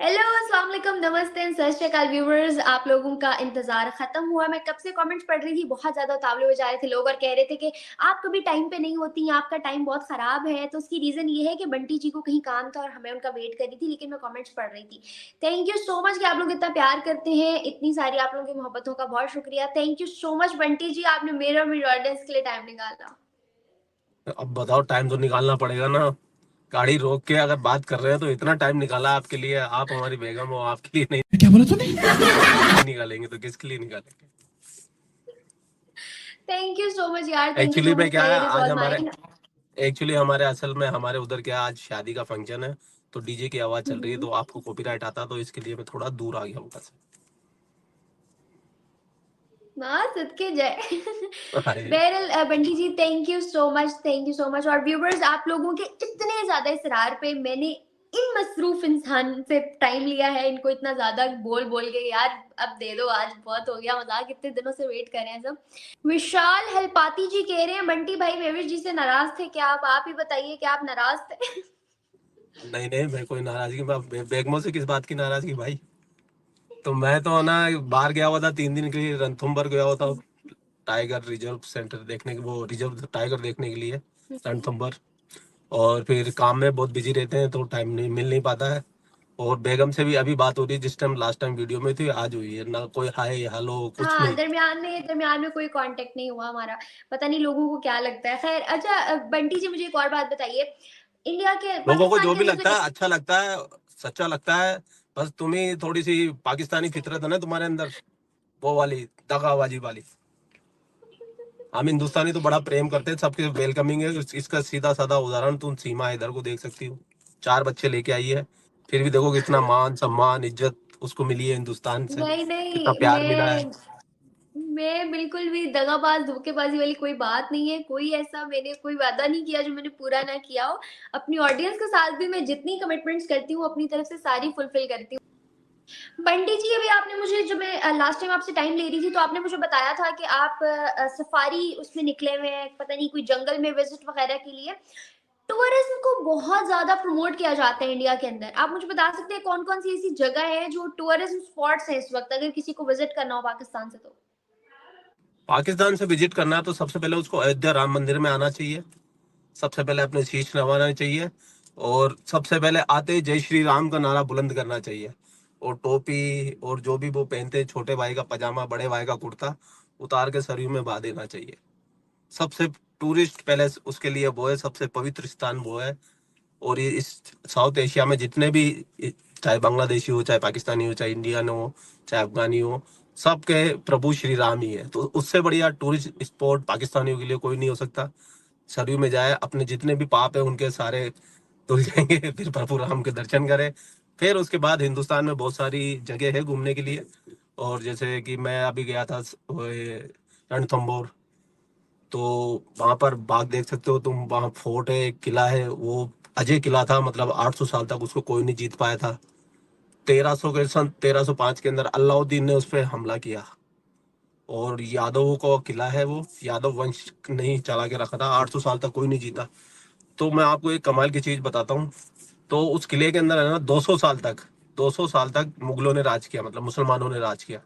Hello, अस्सलाम वालेकुम, नमस्ते एंड सत श्री अकाल व्यूअर्स। आप लोगों का इंतज़ार ख़त्म हुआ। मैं कब से कमेंट्स पढ़ रही थी, बहुत ज़्यादा उतावले हो जा रहे थे लोग और कह रहे थे कि आप कभी टाइम पे नहीं होती, आपका टाइम बहुत ख़राब है। तो उसकी रीज़न ये है कि बंटी जी को कहीं काम था और हमें उनका वेट कर रही थी, लेकिन मैं कमेंट्स पढ़ रही थी। थैंक यू सो मच कि आप लोग इतना प्यार करते हैं, इतनी सारी आप लोगों की मोहब्बतों का बहुत शुक्रिया। Thank you so much Bunty ji, आपने मेरे और मेरी ऑडियंस के लिए टाइम निकाला। अब बताओ, टाइम तो निकालना पड़ेगा ना। गाड़ी रोक के अगर बात कर रहे हैं तो इतना टाइम निकाला आपके लिए। आप हमारी बेगम हो, आपके लिए नहीं। क्या बोला तूने? नहीं निकालेंगे तो किसके लिए निकालेंगे? थैंक यू सो मच यार, थैंक यू एक्चुअली सो में मच, क्या है, प्लेयर इज़ आज ऑल हमारे माइन। एक्चुअली हमारे असल में हमारे उधर क्या आज शादी का फंक्शन है, तो डीजे की आवाज चल रही है, तो आपको कॉपीराइट आता, तो इसके लिए मैं थोड़ा दूर आ गया हूँ बस। हाँ, सदके जय। अरे बहरहाल बंटी जी, थैंक यू सो मच। और व्यूवर्स, आप लोगों के इतने ज़्यादा इसरार पे मैंने इन मसरूफ़ इंसान से टाइम लिया है, इनको इतना ज़्यादा बोल के यार अब दे दो, आज बहुत हो गया मज़ाक, इतने दिनों से वेट कर रहे हैं सब। विशाल हलपाती जी कह रहे हैं बंटी भाई वेविश जी से नाराज़ थे क्या आप ही बताइए क्या आप नाराज़ थे? नहीं नहीं, मैं कोई नाराजगी, बेगमों से किस बात की नाराजगी भाई। तो मैं तो ना बाहर गया हुआ था 3 दिन के लिए, रणथंभौर गया हुआ था टाइगर रिजर्व सेंटर देखने के, वो रिजर्व टाइगर देखने के लिए, रणथंभौर। और फिर काम में बहुत बिजी रहते हैं तो टाइम नहीं मिल नहीं पाता है। और बेगम से भी अभी बात हो रही है, जिस टाइम लास्ट टाइम वीडियो में थी आज हुई है ना, कोई हाय हेलो कुछ हाँ, नहीं। दरमियान में कोई कांटेक्ट नहीं हुआ हमारा। पता नहीं लोगों को क्या लगता है। ख़ैर अच्छा, बंटी जी मुझे एक और बात बताइए, इंडिया के लोगों को पाकिस्तान जो के भी अंदर लगता जो है अच्छा लगता है, सच्चा लगता है। बस तुम्हें थोड़ी सी पाकिस्तानी फितरत है ना तुम्हारे अंदर, वो वाली दगाबाजी वाली। हम हिंदुस्तानी तो बड़ा प्रेम करते हैं, सबके वेलकमिंग है। इसका सीधा साधा उदाहरण तुम सीमा इधर को देख सकती हो, 4 बच्चे लेके आई है, फिर भी देखो कितना मान सम्मान इज्जत उसको मिली है हिंदुस्तान से, नहीं, कितना नहीं, प्यार मिला है। मैं बिल्कुल भी दगाबाज, धोखेबाज़ी वाली कोई बात नहीं है। कोई ऐसा मैंने कोई वादा नहीं किया जो मैंने पूरा ना किया हो। अपनी ऑडियंस के साथ भी मैं जितनी कमिटमेंट्स करती हूँ, अपनी तरफ से सारी फुलफ़िल करती हूँ। बंटी जी, अभी आपने मुझे जब मैं लास्ट टाइम आपसे टाइम ले रही थी, तो आपने मुझे बताया था कि आप सफारी उसमें निकले हुए हैं, पता नहीं कोई जंगल में विज़िट वग़ैरह के लिए। टूरिज़्म को बहुत ज़्यादा प्रमोट किया जाता है इंडिया के अंदर। आप मुझे बता सकते हैं कौन-कौन सी ऐसी जगह है जो टूरिज़्म स्पॉट्स हैं इस वक़्त, अगर किसी को विज़िट करना हो पाकिस्तान से तो? पाकिस्तान से विजिट करना है तो सबसे पहले उसको अयोध्या राम मंदिर में आना चाहिए, सबसे पहले अपने शीश नवाना चाहिए, और सबसे पहले आते ही जय श्री राम का नारा बुलंद करना चाहिए। और टोपी और जो भी वो पहनते हैं, छोटे भाई का पजामा बड़े भाई का कुर्ता उतार के सरयू में बहा देना चाहिए। सबसे टूरिस्ट पैलेस उसके लिए वो है, सबसे पवित्र स्थान वो है। और ये इस साउथ एशिया में जितने भी, चाहे बांग्लादेशी हो, चाहे पाकिस्तानी हो, चाहे इंडियन हो, चाहे अफगानी हो, सबके प्रभु श्री राम ही है। तो उससे बढ़िया टूरिस्ट स्पॉट पाकिस्तानियों के लिए कोई नहीं हो सकता। सरयू में जाए, अपने जितने भी पाप है उनके सारे धुल जाएंगे फिर प्रभु राम के दर्शन करें। फिर उसके बाद हिंदुस्तान में बहुत सारी जगह है घूमने के लिए। और जैसे कि मैं अभी गया था रणथंभौर, तो वहां पर बाग देख सकते हो तुम, वहां फोर्ट है, एक किला है, वो अजय किला था, मतलब 800 साल तक उसको कोई नहीं जीत पाया था। 1300 के सन 1305 के अंदर अलाउद्दीन ने उस पर हमला किया। और यादवों का किला है, वो यादव वंश नहीं चला के रखा था, 800 साल तक कोई नहीं जीता। तो मैं आपको एक कमाल की चीज बताता हूँ। तो उस किले के अंदर है ना, 200 साल तक मुगलों ने राज किया, मतलब मुसलमानों ने राज किया।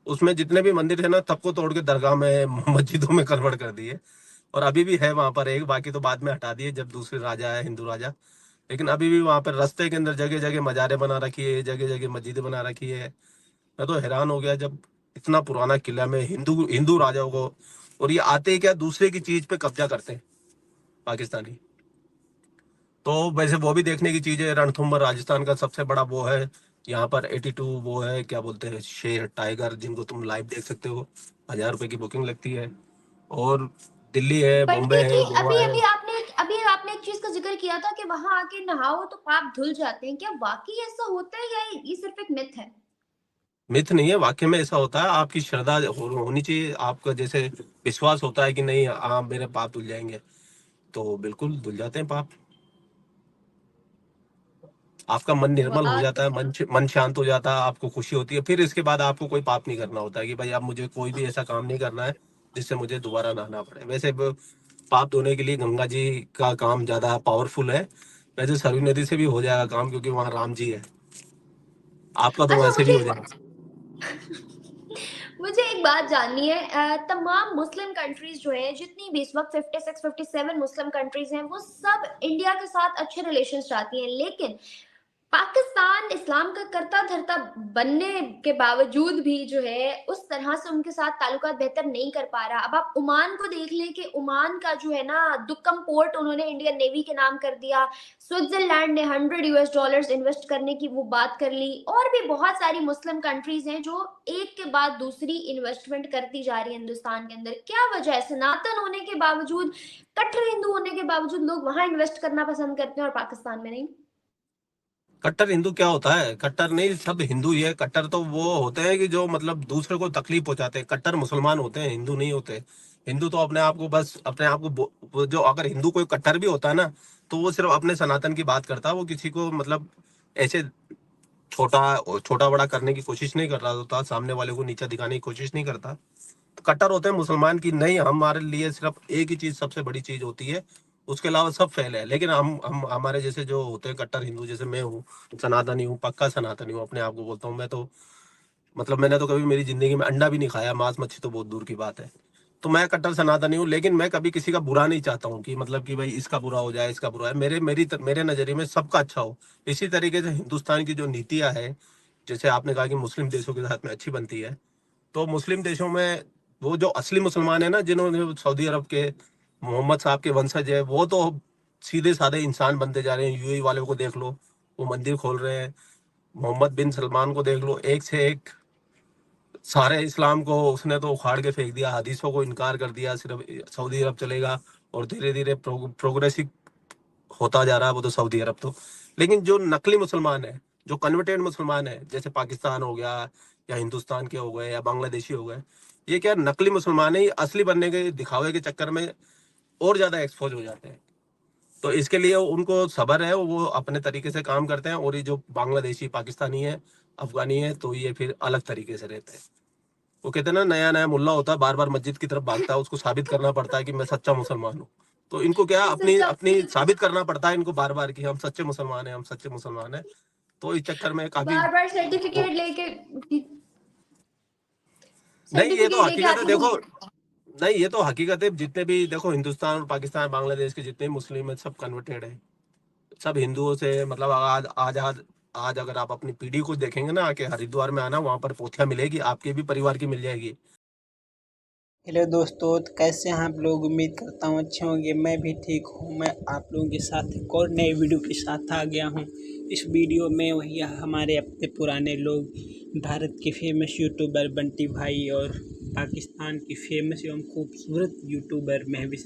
उसमें जितने भी मंदिर थे ना, सबको तोड़ के दरगाह में मस्जिदों में कन्वर्ट कर दिए। और अभी भी है वहां पर एक, बाकी तो बाद में हटा दिए जब दूसरे राजा आए, हिंदू राजा। लेकिन अभी भी वहां पर रास्ते के अंदर जगह जगह मजारे बना रखी है, जगह जगह मस्जिदें बना रखी है। मैं तो हैरान हो गया जब इतना पुराना किला में हिंदू हिंदू राजाओं को, और ये आते ही क्या दूसरे की चीज पे कब्जा करते हैं पाकिस्तानी। तो वैसे वो भी देखने की चीज है। रणथंभौर राजस्थान का सबसे बड़ा वो है। यहाँ पर 82 वो है, क्या बोलते हैं, शेर टाइगर, जिनको तुम लाइव देख सकते हो। 1000 रुपए की बुकिंग लगती है। और दिल्ली है, बंटी बॉम्बे जी, है, गोवा है। अभी आपने एक चीज़ का ज़िक्र किया था कि वहाँ आके नहाओ तो पाप धुल जाते हैं। क्या वाक़ई ऐसा होता है या ये सिर्फ़ एक मिथ है? मिथ नहीं है, वाकई में ऐसा होता है। आपकी श्रद्धा होनी चाहिए, आपका जैसे विश्वास होता है कि नहीं हाँ मेरे पाप धुल जाएंगे, तो बिल्कुल धुल जाते हैं पाप। आपका मन निर्मल हो वाह! जाता है, मन शांत हो जाता है, आपको खुशी होती है। फिर इसके बाद आपको कोई पाप नहीं करना होता है कि भाई अब मुझे कोई भी ऐसा काम नहीं करना है जिससे मुझे दोबारा नहाना पड़े। वैसे पाप धोने के लिए गंगा जी का काम ज्यादा पावरफुल है। वैसे सरयू नदी से भी हो जाएगा काम, क्योंकि वहां राम जी है। आपका तो अच्छा वैसे भी मुझे हो जाएगा। मुझे एक बात जाननी है, तमाम मुस्लिम कंट्रीज जो है, जितनी भी इस वक्त 56 57 मुस्लिम कंट्रीज हैं, वो सब इंडिया के साथ अच्छे रिलेशन चाहती हैं, लेकिन पाकिस्तान इस्लाम का करता धरता बनने के बावजूद भी जो है उस तरह से उनके साथ ताल्लुकात बेहतर नहीं कर पा रहा। अब आप ओमान को देख लें कि ओमान का जो है ना दुक्कम पोर्ट उन्होंने इंडियन नेवी के नाम कर दिया। स्विट्जरलैंड ने $100 इन्वेस्ट करने की वो बात कर ली, और भी बहुत सारी मुस्लिम कंट्रीज हैं जो एक के बाद दूसरी इन्वेस्टमेंट करती जा रही है हिंदुस्तान के अंदर। क्या वजह है? सनातन होने के बावजूद, कट्टर हिंदू होने के बावजूद लोग वहां इन्वेस्ट करना पसंद करते हैं और पाकिस्तान में नहीं। कट्टर हिंदू क्या होता है? कट्टर नहीं, सब हिंदू ही है। कट्टर तो वो होते हैं कि जो मतलब दूसरे को तकलीफ पहुंचाते हैं। कट्टर मुसलमान होते हैं, हिंदू नहीं होते। हिंदू तो अपने आप को बस अपने आप को वो जो अगर हिंदू कोई कट्टर भी होता है ना, तो वो सिर्फ अपने सनातन की बात करता है। वो किसी को मतलब ऐसे छोटा छोटा बड़ा करने की कोशिश नहीं कर रहा होता, सामने वाले को नीचा दिखाने की कोशिश नहीं करता। तो कट्टर होते हैं मुसलमान की नहीं, हमारे लिए सिर्फ एक ही चीज सबसे बड़ी चीज होती है, उसके अलावा सब फैले है। लेकिन हम हमारे जैसे जो होते हैं कट्टर हिंदू, जैसे मैं हूँ, सनातनी हूँ, पक्का सनातनी हूँ, अपने आप को बोलता हूँ। मैं तो मतलब मैंने तो कभी मेरी जिंदगी में अंडा भी नहीं खाया, मांस मच्छी तो बहुत दूर की बात है। तो मैं कट्टर सनातनी हूँ, लेकिन मैं कभी किसी का बुरा नहीं चाहता हूँ कि मतलब कि भाई इसका बुरा हो जाए, इसका बुरा है। मेरे नजरिए में सबका अच्छा हो। इसी तरीके से हिंदुस्तान की जो नीतियां है, जैसे आपने कहा कि मुस्लिम देशों के साथ में अच्छी बनती है, तो मुस्लिम देशों में वो जो असली मुसलमान है ना, जिन्होंने सऊदी अरब के मोहम्मद साहब के वंशज है, वो तो सीधे साधे इंसान बनते जा रहे हैं। यूएई वालों को देख लो, वो मंदिर खोल रहे हैं। मोहम्मद बिन सलमान को देख लो, एक से एक सारे इस्लाम को उसने तो उखाड़ के फेंक दिया, हदीसों को इनकार कर दिया, सिर्फ सऊदी अरब चलेगा। और धीरे धीरे प्रोग्रेसिव होता जा रहा है वो तो सऊदी अरब तो। लेकिन जो नकली मुसलमान है, जो कन्वर्टेड मुसलमान है, जैसे पाकिस्तान हो गया, या हिंदुस्तान के हो गए, या बांग्लादेशी हो गए, ये क्या नकली मुसलमान है, ये असली बनने के दिखावे के चक्कर में और ज्यादा एक्सपोज हो जाते हैं। तो इसके लिए उनको सब्र है, वो अपने तरीके से काम करते हैं। और ये जो बांग्लादेशी, पाकिस्तानी है, अफगानी है, तो ये फिर अलग तरीके से रहते हैं। वो कहते हैं ना, नया नया मुल्ला होता है, बार बार मस्जिद की तरफ भागता है, उसको साबित करना पड़ता है कि मैं सच्चा मुसलमान हूँ। तो इनको क्या ये अपनी सच्चा अपनी साबित करना पड़ता है इनको बार बार कि हम सच्चे मुसलमान हैं, हम सच्चे मुसलमान हैं। तो इस चक्कर में काफी बार बार वो, सर्टिफिकेट लेके नहीं ये तो सर्टिफिकेट लेके हकीकत है आते देखो। हैं। नहीं ये तो हकीकत है, जितने भी देखो हिंदुस्तान और पाकिस्तान बांग्लादेश के जितने मुस्लिम है, सब कन्वर्टेड है। सब हिंदुओं से मतलब आज अगर आप अपनी पीढ़ी को देखेंगे ना, आके हरिद्वार में आना, वहां पर पोथियां मिलेगी, आपके भी परिवार की मिल जाएगी। हेलो दोस्तों, तो कैसे हैं आप लोग? उम्मीद करता हूँ अच्छे होंगे। मैं भी ठीक हूँ। मैं आप लोगों के साथ एक और नए वीडियो के साथ आ गया हूँ। इस वीडियो में वही हमारे अपने पुराने लोग, भारत के फेमस यूट्यूबर बंटी भाई और पाकिस्तान की फेमस एवं खूबसूरत यूट्यूबर महविश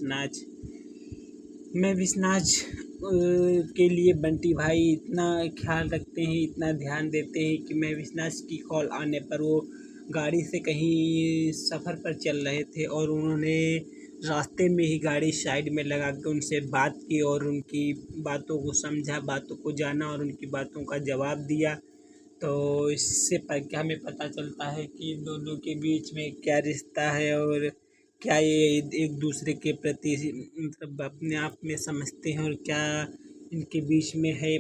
नाज के लिए बंटी भाई इतना ख्याल रखते हैं, इतना ध्यान देते हैं कि महविश नाज की कॉल आने पर वो गाड़ी से कहीं सफ़र पर चल रहे थे और उन्होंने रास्ते में ही गाड़ी साइड में लगा के उनसे बात की और उनकी बातों को समझा, बातों को जाना और उनकी बातों का जवाब दिया। तो इससे क्या हमें पता चलता है कि दोनों के बीच में क्या रिश्ता है और क्या ये एक दूसरे के प्रति मतलब अपने आप में समझते हैं और क्या इनके बीच में है।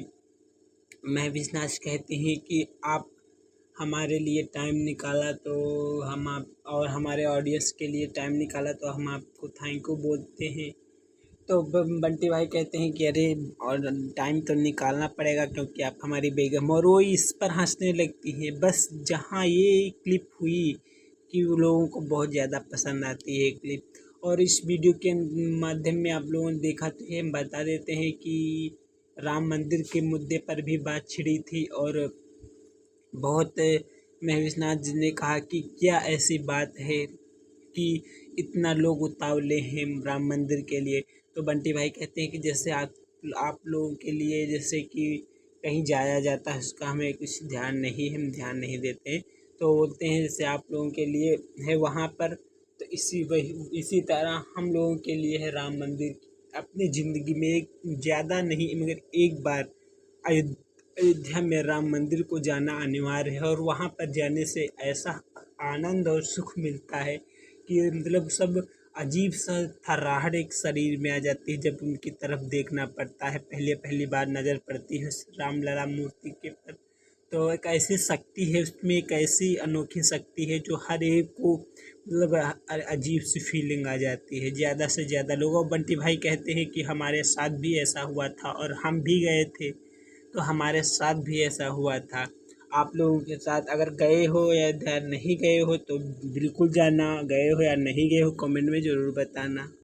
महविश नाज कहते हैं कि आप हमारे लिए टाइम निकाला तो हम आप और हमारे ऑडियंस के लिए टाइम निकाला तो हम आपको थैंक यू बोलते हैं। तो बंटी भाई कहते हैं कि अरे और टाइम तो निकालना पड़ेगा क्योंकि आप हमारी बेगम, और वो इस पर हंसने लगती है। बस जहाँ ये क्लिप हुई कि वो लोगों को बहुत ज़्यादा पसंद आती है क्लिप, और इस वीडियो के माध्यम में आप लोगों ने देखा तो हम बता देते हैं कि राम मंदिर के मुद्दे पर भी बात छिड़ी थी और बहुत महविश नाथ जी ने कहा कि क्या ऐसी बात है कि इतना लोग उतावले हैं राम मंदिर के लिए। तो बंटी भाई कहते हैं कि जैसे आप लोगों के लिए जैसे कि कहीं जाया जाता है उसका हमें कुछ ध्यान नहीं, हम ध्यान नहीं देते हैं। तो बोलते हैं जैसे आप लोगों के लिए है वहाँ पर, तो इसी तरह हम लोगों के लिए है राम मंदिर। अपनी ज़िंदगी में एक ज़्यादा नहीं मगर एक बार अयोध्या में राम मंदिर को जाना अनिवार्य है और वहाँ पर जाने से ऐसा आनंद और सुख मिलता है कि मतलब सब अजीब सा थर्राहट एक शरीर में आ जाती है जब उनकी तरफ देखना पड़ता है, पहली बार नज़र पड़ती है राम लला मूर्ति के पर। तो एक ऐसी शक्ति है उसमें, एक ऐसी अनोखी शक्ति है जो हर एक को मतलब अजीब सी फीलिंग आ जाती है। ज़्यादा से ज़्यादा लोग, और बंटी भाई कहते हैं कि हमारे साथ भी ऐसा हुआ था और हम भी गए थे, तो हमारे साथ भी ऐसा हुआ था। आप लोगों के साथ अगर गए हो या नहीं गए हो तो बिल्कुल जाना, गए हो या नहीं गए हो कमेंट में ज़रूर बताना।